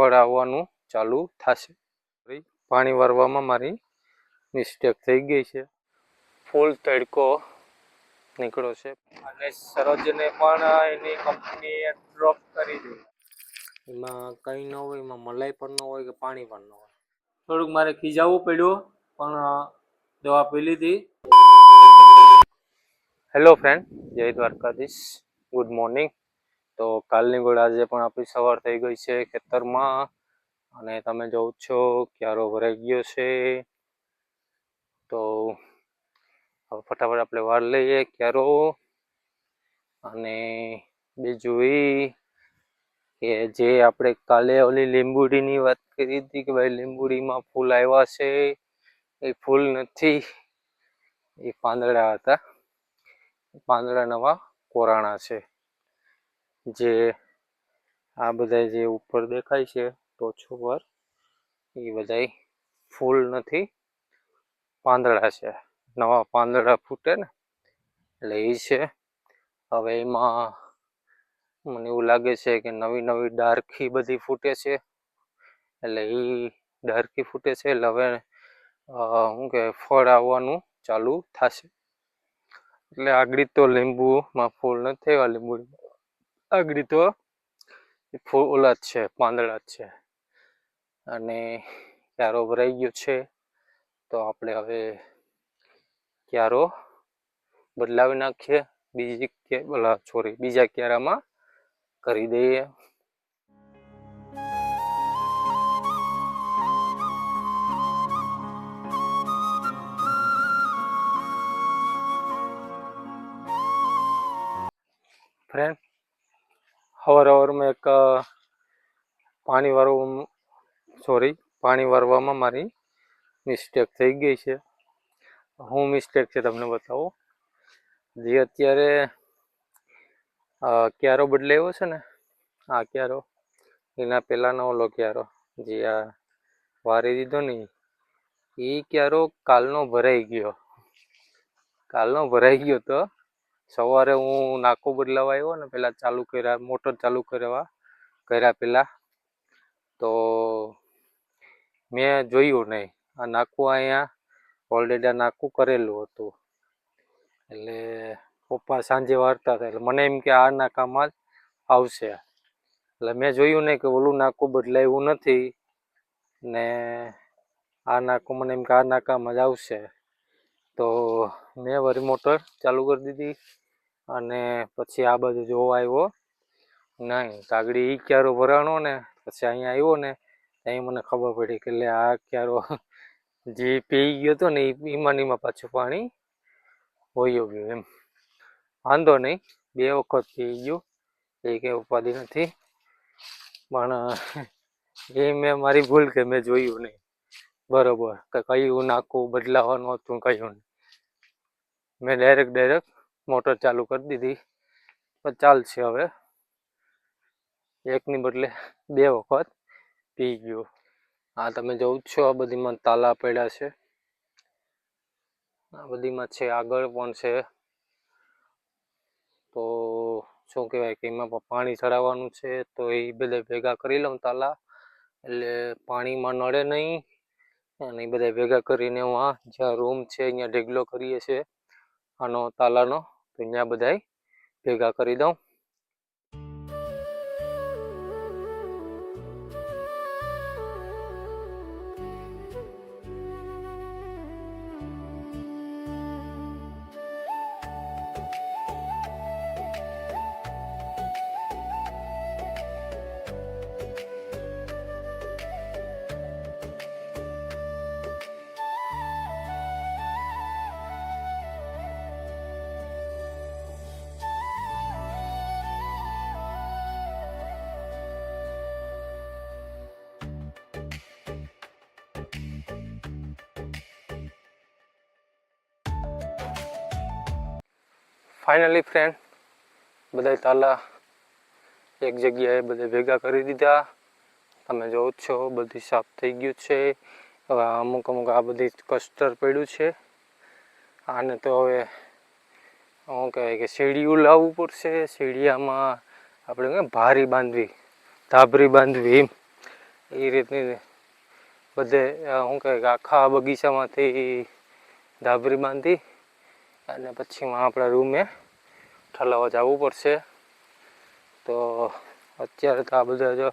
ફળ આવવાનું ચાલુ થશે. પાણી વારવામાં મારી મિસ્ટેક થઈ ગઈ છે. ફૂલ તડકો નીકળ્યો છે અને સરોજને પણ એની કંપનીએ ડ્રોપ કરી દીધી. એમાં કંઈ ન હોય, એમાં મલાઈ પણ ન હોય કે પાણી પણ ન હોય. થોડુંક મારે ખીજાવવું પડ્યું, પણ દવા પી લીધી. હેલો ફ્રેન્ડ, જય દ્વારકાધીશ, ગુડ મોર્નિંગ. તો કાલની ગોળ આજે પણ આપણી સવાર થઈ ગઈ છે ખેતરમાં, અને તમે જોઉં છો ક્યારો ભરાઈ ગયો છે. તો હવે ફટાફટ આપણે વાર લઈએ ક્યારો. અને બીજું એ કે જે આપણે કાલે ઓલી લીંબુડીની વાત કરી હતી કે ભાઈ લીંબુડીમાં ફૂલ આવ્યા છે, એ ફૂલ નથી, એ પાંદડા હતા. પાંદડા નવા કોરાણા છે. જે આ બધા જે ઉપર દેખાય છે ટોચો પર, એ બધા ફૂલ નથી, પાંદડા છે. નવા પાંદડા ફૂટે ને એટલે એ છે. હવે એમાં મને એવું લાગે છે કે નવી નવી ડાર્ખી બધી ફૂટે છે. એટલે એ ડાર્ખી ફૂટે છે એટલે હવે શું કે ફળ આવવાનું ચાલુ થશે. એટલે આગળ તો લીંબુમાં ફૂલ નથી થયા, લીંબુ આગળ તો ફૂલ ઓલા જ છે, પાંદડા જ છે. અને ક્યારો ભરાઈ ગયો છે, તો આપણે હવે ક્યારો બદલાવી નાખીએ, બીજા ક્યારામાં કરી દઈએ. ફ્રેન્ડ, સવારમાં એક પાણી વારવામાં મારી મિસ્ટેક થઈ ગઈ છે. હું મિસ્ટેક છે તમને બતાવું. જે અત્યારે ક્યારો બદલાવ્યો છે ને, આ ક્યારો એના પહેલાંનો ઓલો ક્યારો જે આ વારી દીધો ને, એ ક્યારો કાલનો ભરાઈ ગયો. તો સવારે હું નાકો બદલાવા આવ્યો ને, પેલા ચાલુ કર્યા, મોટર ચાલુ કર્યા પેલા, તો મેં જોયું નહીં. આ નાકું અહીંયા ઓલરેડી નાકું કરેલું હતું. એટલે પપ્પા સાંજે વારતા હતા, એટલે મને એમ કે આ નાકામાં જ આવશે. એટલે મેં જોયું નહીં કે ઓલું નાકું બદલાયું નથી ને આ નાકું, મને એમ કે આ નાકામાં જ આવશે. તો મેં વળી મોટર ચાલુ કરી દીધી અને પછી આ બાજુ જોવા આવ્યો નહીં. આગળ એ ક્યારો ભરાણો ને પછી અહીંયા આવ્યો ને, અહીં મને ખબર પડી કે આ ક્યારો જે પી ગયો હતો ને, એમાં પાછું પાણી વયો ગયું. એમ વાંધો નહીં, 2 વખત પી ગયું, એ કંઈ ઉપાધિ નથી. પણ એ મેં મારી ભૂલ કે મેં જોયું નહીં બરોબર કે કયું નાકું બદલાવાનું હતું, કયું નહીં. મેં ડાયરેક્ટ મોટર ચાલુ કરી દીધી. પણ ચાલશે, હવે એકની બદલે 2 વખત પી ગયું. આ તમે જોઉં છો, આ બધીમાં તાલા પડ્યા છે, આ બધીમાં છે, આગળ પણ છે. તો શું કહેવાય કે એમાં પાણી ચડાવવાનું છે, તો એ બધા ભેગા કરી લઉં તાલા, એટલે પાણીમાં નડે નહીં. અને એ બધા ભેગા કરીને હું જ્યાં રૂમ છે અહીંયા ઢેગલો કરીએ છીએ આનો તાલાનો, તો અહીંયા બધા ભેગા કરી દઉં. ફાઇનલી ફ્રેન્ડ, બધા તાલા એક જગ્યાએ બધા ભેગા કરી દીધા. તમે જોવો છો બધી સાફ થઈ ગયું છે. હવે અમુક આ બધી કસ્ટર પડ્યું છે. આને તો હવે શું કહેવાય કે સીડીયું લાવવું પડશે. સીડિયામાં આપણે ભારી બાંધવી, ધાબરી બાંધવી, એ રીતની બધે શું કહે કે આખા બગીચામાંથી ધાબરી બાંધી અને પછી આપણા રૂમે ઠલાવવા જવું પડશે. તો અત્યારે તો આ બધા જો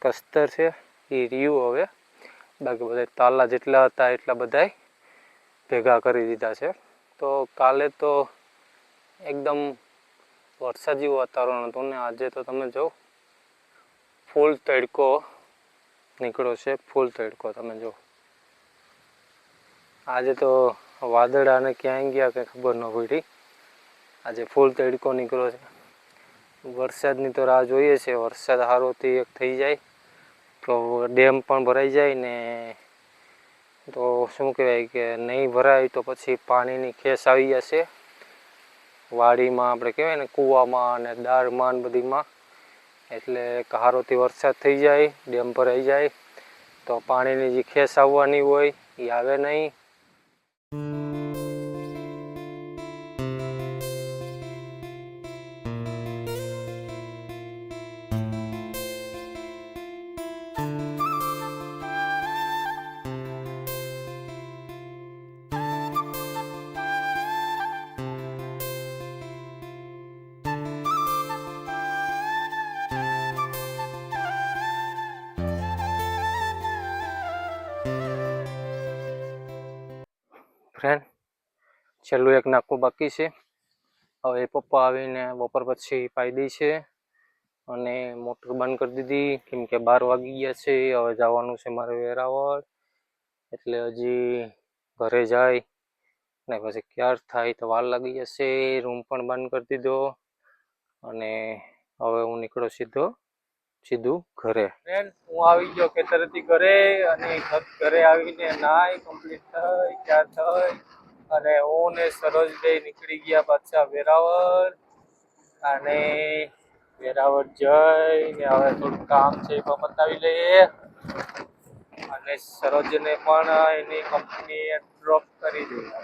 કસ્તર છે એ રહ્યું હવે, બાકી બધા તાલા જેટલા હતા એટલા બધા ભેગા કરી દીધા છે. તો કાલે તો એકદમ વરસાદ જેવું વાતાવરણ હતું ને આજે તો તમે જો ફૂલ તડકો નીકળ્યો છે, ફૂલ તડકો તમે જો. આજે તો વાદળાને ક્યાંય ગયા કંઈ ખબર ન પડી. આજે ફૂલ તડકો નીકળ્યો છે. વરસાદની તો રાહ જોઈએ છે. વરસાદ સારોથી એક થઈ જાય તો ડેમ પણ ભરાઈ જાય ને, તો શું કહેવાય કે નહીં ભરાય તો પછી પાણીની ખેસ આવી જશે વાડીમાં, આપણે કહેવાય ને કૂવામાં અને દાળમાં બધીમાં. એટલે સારોથી વરસાદ થઈ જાય, ડેમ ભરાઈ જાય તો પાણીની જે ખેસ આવવાની હોય એ આવે નહીં. ફ્રેન્ડ, છેલ્લું એક નાખવું બાકી છે. હવે પપ્પા આવીને બપોર પછી પાઈ દે છે અને મોટર બંધ કરી દીધી, કેમ કે 12 વાગી ગયા છે. હવે જવાનું છે મારે વેરાવળ, એટલે હજી ઘરે જાય ને પછી ક્યાર થાય તો વાર લાગી જશે. રૂમ પણ બંધ કરી દીધો અને હવે હું નીકળો સીધું ઘરે. હું આવી ગયો ખેતરેથી ઘરે, અને ઘરે આવીને નાઈ કમ્પ્લીટ થઈ ત્યાર થઈ અને હું ને સરોજ બે નીકળી ગયા પાછા વેરાવળ. અને વેરાવળ જઈને હવે થોડું કામ છે એ પણ બતાવી લઈએ અને સરોજને પણ એની કંપનીએ ડ્રોપ કરી દઈએ.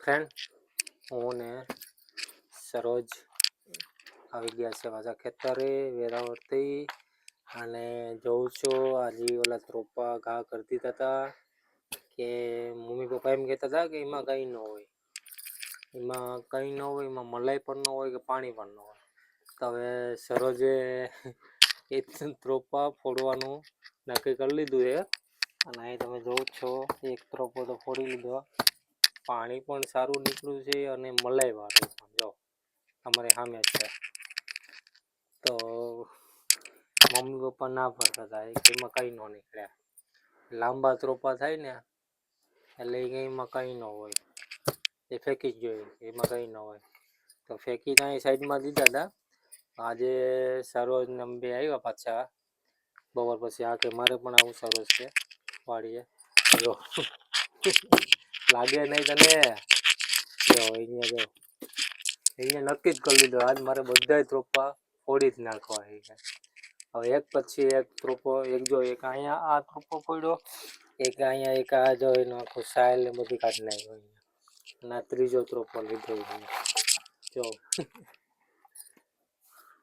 ફ્રેન્ડ, હું ને સરોજ આવી ગયા છે પાછા ખેતરે વેરાવળથી, અને જોઉં છું આજે ઓલા રોપા ઘા કરી દીધા હતા કે મમ્મી પપ્પા એમ કહેતા હતા કે એમાં કંઈ ન હોય, એમાં મલાઈ પણ ન હોય કે પાણી પણ ન હોય. તો હવે સરોજે એ રોપા ફોડવાનું નક્કી કરી લીધું છે. અને અહીં તમે જોઉં છો એક રોપો તો ફોડી લીધો, પાણી પણ સારું નીકળ્યું છે અને મલાઈ વાળું પણ. જો અમારે સામે છે. તો મમ્મી પપ્પા ના પડતા હતા કે એમાં કંઈ ન નીકળે, લાંબા ત્રોપા થાય ને એટલે એમાં કંઈ ન હોય, એ ફેંકી જ જોઈએ, એમાં કંઈ ન હોય. તો ફેંકી કાંઈ સાઈડમાં દીધા હતા. આજે સરોજ ને બે આવ્યા પાછા બપોર પછી. આ કે મારે પણ આવું સરોજ છે વાડીએ. જો લાગે નહીં તને? જો અહીંયા નક્કી જ કરી લીધું આજ મારે બધા ત્રોપા ફોડી જ નાખવા છે. હવે એક પછી એક ત્રોપો, એક અહીંયા આ ત્રોપો ફોડ્યો, એક અહીંયા, એક આ જો એનું આખું સાયલ ને બધી કાઢી નાખ્યું. ના ત્રીજો ત્રોપો લીધો જો.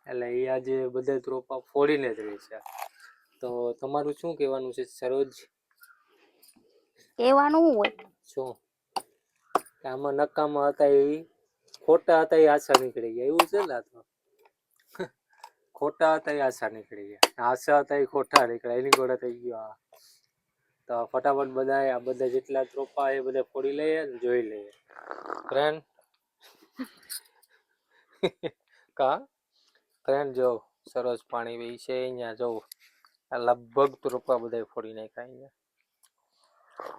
એટલે એ આજે બધા ત્રોપા ફોડીને જ રહી છે. તો તમારું શું કહેવાનું છે સરોજ? કહેવાનું હોય શું કે આમાં નકામા હતા એ ખોટા હતા એ આશા નીકળી ગયા, એવું છે ને? આ તો ખોટા હતા એ આશા નીકળી ગયા, આશા હતા એ ખોટા નીકળ્યા, એની ગોળે થઈ ગયો. તો ફટાફટ બધા જેટલા ત્રોપા એ બધા ફોડી લઈએ ને જોઈ લઈએ. ફ્રેન્ડ ફ્રેન્ડ જો સરસ પાણી બી છે અહીંયા. જો લગભગ ત્રોપા બધા ફોડી નાખ્યા અહીંયા.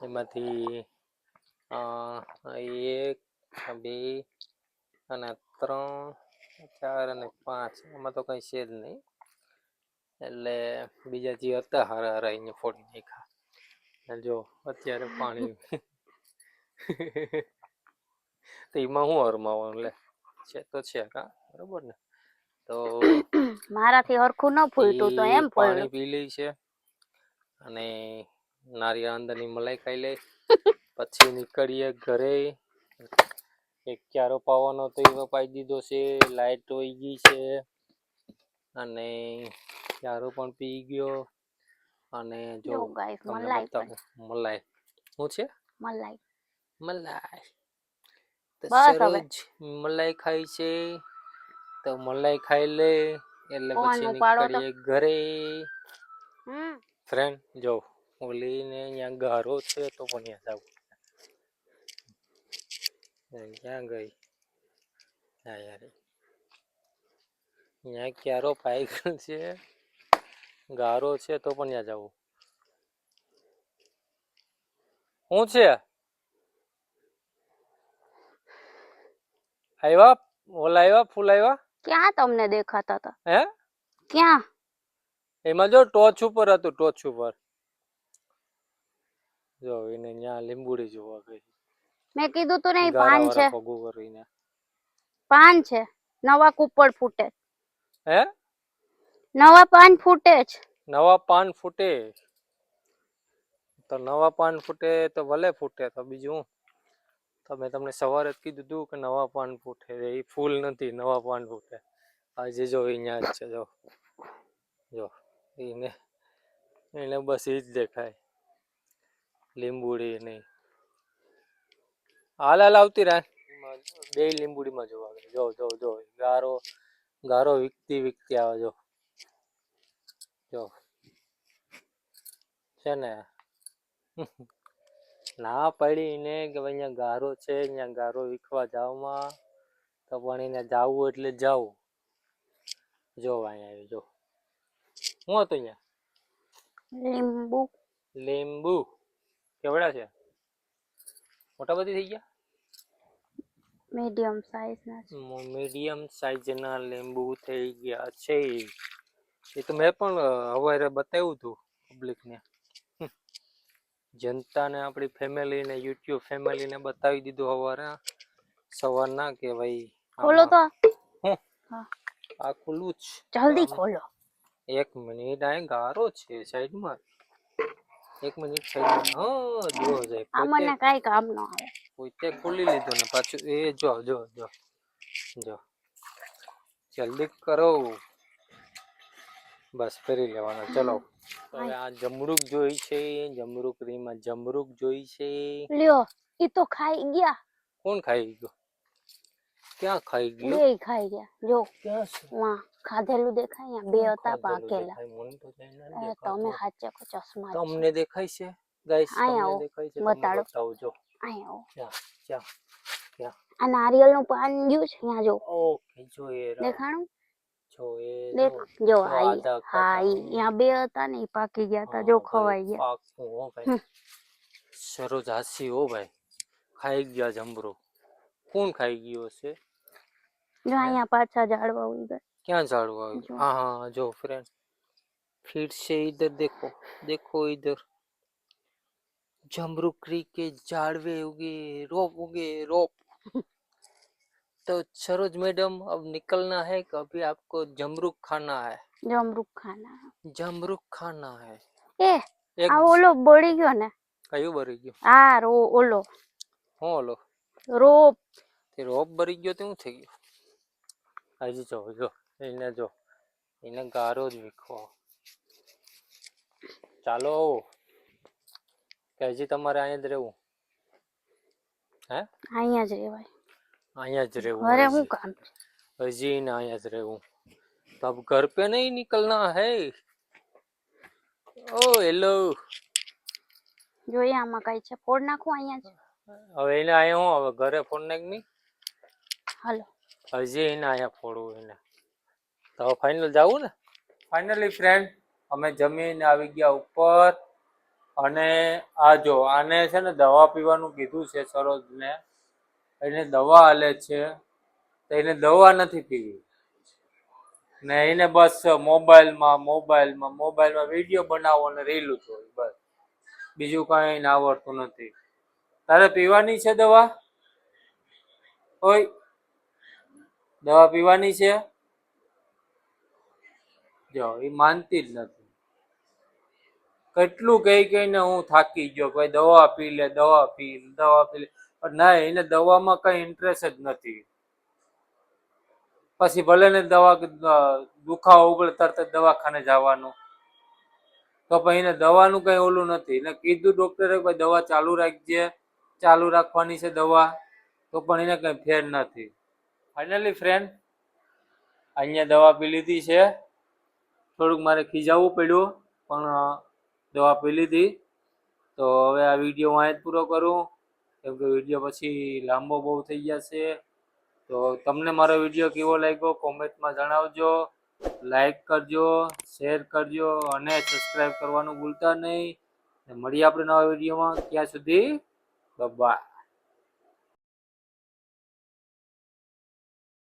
એમાંથી 1, 2 અને 3, 4 અને 5 એમાં તો કંઈ છે જ નહીં. એટલે બીજા જે હતા હારા અહીંયા ફોડી નાખ્યા. જો અત્યારે પાણી તો એમાં હું હરમાવાનું લે, છે તો છે કા, બરોબર ને? તો મારાથી હરખું ન ફૂલતું તો એમ પાણી પડ્યું. પી લે છે અને નારિયેળ અંદરની મલાઈ ખાઈ લે, પછી નીકળીએ ઘરે. એક ક્યારો પાવાનો તો એનો પાઈ દીધો છે, લાઈટ વહી ગઈ છે અને ક્યારો પણ પી ગયો. અને જો ગાઈસ તમને મલાઈ પણ બતાવું મલાઈ શું છે, મલાઈ મલાઈ. તો બસ હવે સરોજ મલાઈ ખાય છે, તો મલાઈ ખાઈ લે એટલે ફોન પછી ઉપાડો તો. નીકળીએ ઘરે. હમ ફ્રેન્ડ જો ઓલીને અહીંયા ગારો છે તો પણ ત્યાં જાવ, ક્યાં ગઈ? હા યાર, અહીંયા ક્યારો પાઈ ગયો છે, ગારો છે તો પણ ત્યાં જવું. શું છે? આવ્યા ઓલા આવ્યા ફૂલ આવ્યા? ક્યાં તમને દેખાતા હતા? હે ક્યાં? એમાં જો ટોચ ઉપર હતું, ટોચ ઉપર જો એને ત્યાં લીંબુડી જોવા ગઈ. મેં કીધું તું ને ગારા પાન છે, વાળા પગું કરીને. પાન છે, નવા કુપડ ફૂટે. હે નવા પાન ફૂટે જ. નવા પાન ફૂટે તો નવા પાન ફૂટે તો ભલે ફૂટે, તો બીજું હું. તો મેં તમને સવારે જ કીધું તું કે નવા પાન ફૂટે, એ ફૂલ નથી નવા પાન ફૂટે. આજે જો અહીંયા જ છે, જો જો એને બસ એ જ દેખાય, લીંબુડી નહીં. હાલ આવતી રહે, બે લીંબુડીમાં જોવા જો જો જો ગારો ગારો વીકતી આવે જો જો છે ને. ના પડી ને કે ભાઈ અહીંયા ગારો છે, અહીંયા ગારો વીખવા જાવમાં, તો પણ એને જાવું એટલે જાવું. જો અહીંયા આવી જો, હું હતું અહીંયા? લીંબુ. લીંબુ કેવડા છે? મોટા બધી થઈ ગયા? મીડિયમ સાઈઝ ના છે. મીડિયમ સાઈઝ ના લીંબુ થઈ ગયા છે. એ તો મેં પણ હવારે બતાવ્યું હતું પબ્લિકને, જનતાને, આપણી ફેમિલીને, યુટ્યુબ ફેમિલીને બતાવી દીધું સવારે સવારના કે ભાઈ ખોલો તો. હું હા આ ખુલ્લું જ. જલ્દી ખોલો. એક મિનિટ, આ ગારો છે સાઈડમાં, એક મિનિટ સાઈડમાં. હા જો જાય આ મને કઈ કામ ન આવે. પોતે ખોલી લીધું ને પાછું એ જો જો જો જો, જલ્દી કરો, બસ કરી લેવાનો. ચલો હવે આ જમરૂક જોઈ છે, જમરૂકરીમાં જમરૂક જોઈ છે. લ્યો, ઈ તો ખાઈ ગયા. કોણ ખાઈ ગયો? ક્યાં ખાઈ ગયો? બે ખાઈ ગયા જો. ક્યાં છે? વાહ, ખાધેલું દેખાય. બે હતા પાકેલા. મને તો તમે હાચે કો ચશ્મા જ તમને દેખાય છે ગાઈસ? તમને દેખાય છે? બતાડો. બતાવજો. અહીંયા ક્યાં ક્યાં ક્યાં? આ નારિયેળ નું પાન ગયું છે અહીંયા જો. ઓકે જોઈએ દેખાણું? જો એ દેખ જો આઈ. હા, અહીંયા બે હતા ને ઈ પાકી ગયા હતા જો, ખવાઈ ગયા. પાકું હો ભાઈ, સરોજ હાસી હો ભાઈ, ખાઈ ગયા જમરૂ. કોણ ખાઈ ગયો છે? જો અહીંયા પાછા ઝાડવા ઉઈ ગયા. ક્યાં ઝાડવા આવ્યું? हाँ हाँ जो फ्रेंड, फिर से इधर देखो, देखो इधर जमरुकरी के झाड़वे उगे, रोप उगे, रोप। तो सरोज मैडम अब निकलना है कि अभी आपको जमरुक खाना है? જમરૂક ખાના. जमरुक खाना है। એ એક આ ઓલો બળી ગયો ને? કયું બરી ગયો? આ ઓલો હું ઓલો રોપ. તે રોપ બરી ગયો તો શું થઈ ગયું? હજી જો જો એને જો, એને ગારો જ વીખો. ચાલો કે હજી તમારે અહીંયા જ રહેવું? હે અહીંયા જ રહેવાય. અહીંયા જ રહેવું? ઘરે શું કામ છે? હજી ને અહીંયા જ રહેવું? તો अब घर पे नहीं निकलना है? ओ हेलो, જોઈએ આમાં કઈ છે, ફોડ નાખું અહીંયા જ. હવે એને અહીંયા હું હવે ઘરે ફોન નાખ નહીં. હાલો હજી એને અહીંયા ફોડવું એને. તો ફાઇનલ જવું ને? ફાઇનલી ફ્રેન્ડ, અમે જમીને આવી ગયા ઉપર. અને આ જો આને છે ને દવા પીવાનું કીધું છે સરોજને, એને દવા હાલે છે, તો એને દવા નથી પીવી ને એને બસ મોબાઈલમાં વિડીયો બનાવો અને રીલ જોઈ, બસ બીજું કાંઈ એને આવડતું નથી. તારે પીવાની છે દવા? ઓય, દવા પીવાની છે? જો એ માનતી જ નથી. કેટલું કહીને હું થાકી ગયો, ભાઈ દવા પી લે, દવા પી લે. પણ ના, એને દવામાં કઈ ઇન્ટરેસ્ટ જ નથી. પછી ભલે ને દવા દુખાવો ઉગડે તરત જ દવાખાને જવાનું, તો પછી એને દવાનું કઈ ઓલું નથી. એને કીધું ડોક્ટરે ભાઈ દવા ચાલુ રાખજે, ચાલુ રાખવાની છે દવા, તો પણ એને કઈ ફેર નથી. ફાઇનલી ફ્રેન્ડ, અહીંયા દવા પી લીધી છે. થોડુંક મારે ખીજાવવું પડ્યું, પણ દવા પી લીધી. તો હવે આ વિડીયો હું અહીં જ પૂરો કરું, કેમ કે વિડીયો પછી લાંબો બહુ થઈ જશે. તો તમને મારો વિડીયો કેવો લાગ્યો કોમેન્ટમાં જણાવજો, લાઈક કરજો, શેર કરજો અને સબસ્ક્રાઈબ કરવાનું ભૂલતા નહીં. મળીએ આપણે નવા વિડીયોમાં. ત્યાં સુધી બાય.